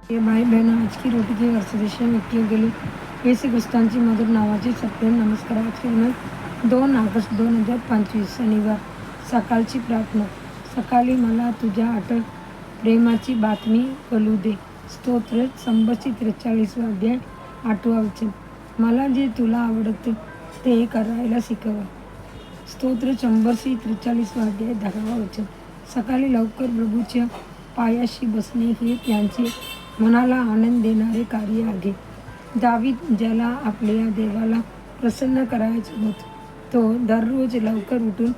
ये भाई बहनों, आज की रोटी की वर्षदेशी व्यक्तियों के लिए येशू मधुर नावाचे सप्रेम नमस्कार. आजची दिनांक 2 ऑगस्ट 2025 शनिवार. सकाळची प्रार्थना. सकाळी मला तुझ्या अटळ प्रेमाची बातमी कळू दे. स्तोत्र 143 अध्याय 8 वचन. मला जे तुला आवडते ते करायला शिकवा. स्तोत्र 143 अध्याय 10 वचन. सकाळी लवकर प्रभूच्या पायाशी बसणे हे त्यांचे मनाला आनंद देणारे कार्य आहे. दावीद, ज्याला आपल्या देवाला प्रसन्न करायचं होतं, तो दररोज लवकर उठून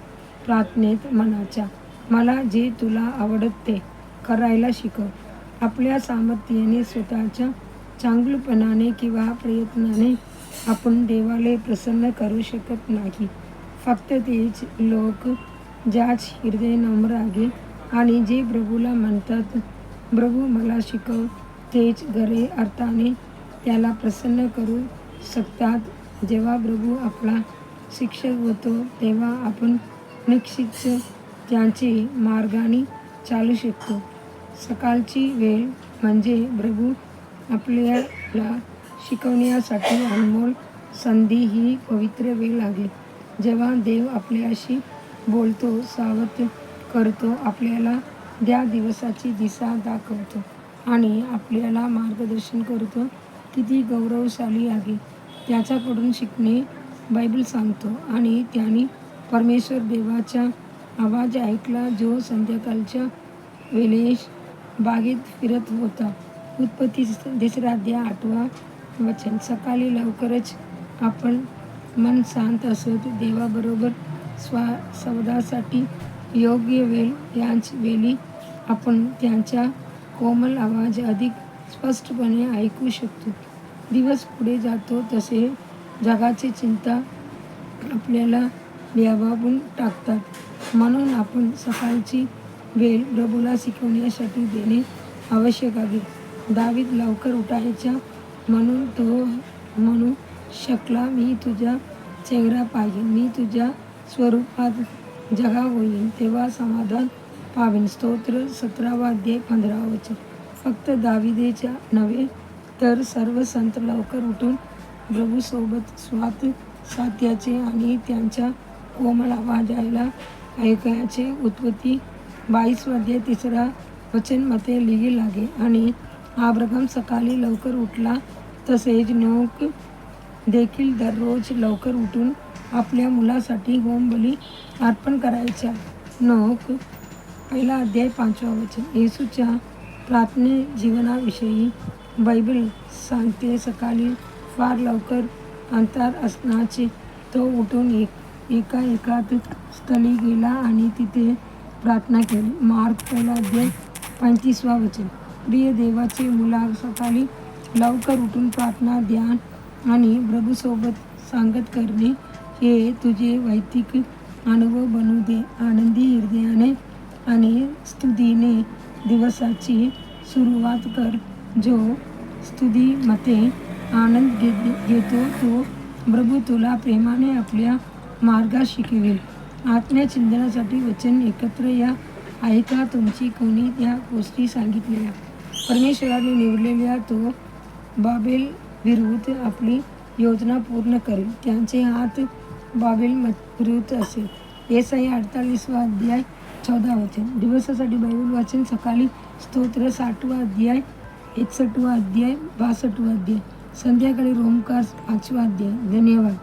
प्रार्थनेत म्हणायचा, मला जे तुला आवडत ते करायला शिकव. आपल्या सामर्थ्याने, स्वतःच्या चांगुलपणाने किंवा प्रयत्नाने आपण देवाला प्रसन्न करू शकत नाही. फक्त तेच लोक ज्याच हृदय नम्र आहे आणि जे प्रभूला म्हणतात, प्रभू मला शिकव, तेच खरे अर्थाने त्याला प्रसन्न करू शकतात. जेव्हा प्रभू आपला शिक्षक होतो तेव्हा आपण निश्चितच त्यांचे मार्गाने चालू शकतो. सकाळची वेळ म्हणजे प्रभू आपल्याला शिकवण्यासाठी अनमोल संधी. ही पवित्र वेळ आहे जेव्हा देव आपल्याशी बोलतो, सावध करतो, आपल्याला त्या दिवसाची दिशा दाखवतो आणि आपल्याला मार्गदर्शन करतो. किती गौरवशाली आहे त्याच्याकडून शिकणे. बायबल सांगतो आणि त्यांनी परमेश्वर देवाचा आवाज ऐकला जो संध्याकाळच्या वेळेस बागेत फिरत होता. उत्पत्ती 3 अध्याय 8 वचन. सकाळी लवकरच आपण मन शांत असत देवाबरोबर संवादासाठी योग्य वेळ. याच वेळी आपण त्यांचा कोमल आवाज अधिक स्पष्टपणे ऐकू शकतो. दिवस पुढे जातो तसे जगाची चिंता आपल्याला व्यापावून टाकतात. म्हणून आपण सकाळची वेळ प्रभूला शिकवण्यासाठी देणे आवश्यक आहे. दावीद लवकर उठायचा म्हणून तो म्हणू शकला, मी तुझा चेहरा पाहीन, मी तुझ्या स्वरूपात जागा होईन, तेव्हा समाधान पावीन. स्तोत्र 17 अध्याय 15 वचन. फक्त दावीदेच्या नव्हे तर सर्व संत लवकर उठून प्रभूसोबत साध्याचे आणि त्यांचा कोमल आवाज ऐकायचे. उत्पत्ती 22 अध्याय 3 वचन मध्ये लिहिलेले आहे. आणि अब्राहम सकाळी लवकर उठला. तसेच नोक देखील दररोज लवकर उठून आपल्या मुलासाठी होमबली अर्पण करायचा. नोक 1 अध्याय 5 वचन. येशूच्या प्रार्थने जीवनाविषयी बायबल सांगते, सकाळी फार लवकर अंधार असतानाच तो उठून एका एकांत स्थळी गेला आणि तिथे प्रार्थना केली. मार्क 1 अध्याय 35 वचन. प्रिय देवाचे मुला, सकाळी लवकर उठून प्रार्थना, ध्यान आणि प्रभूसोबत संगत करणे हे तुझे वैयक्तिक अनुभव बनू दे. आनंदी हृदयाने आणि स्तुतीने दिवसाची सुरुवात कर. जो स्तुतीमध्ये आनंद घेतो तो प्रभू तुला प्रेमाने आपल्या मार्गात शिकवेल. आत्म्या चिंतनासाठी वचन एकत्र या. ऐका, तुमची कोणी त्या गोष्टी सांगितलेल्या परमेश्वराने निवडलेल्या तो बाबेल विरुद्ध आपली योजना पूर्ण करेल. त्यांचे हात बाबेल विरुद्ध असेल. येसाया 48 अध्याय 14 वचन. दिवसासाठी बायबल वाचन. सकाळी स्तोत्र 60 अध्याय 61 अध्याय 62 अध्याय. संध्याकाळी रोमकार 5 अध्याय. धन्यवाद.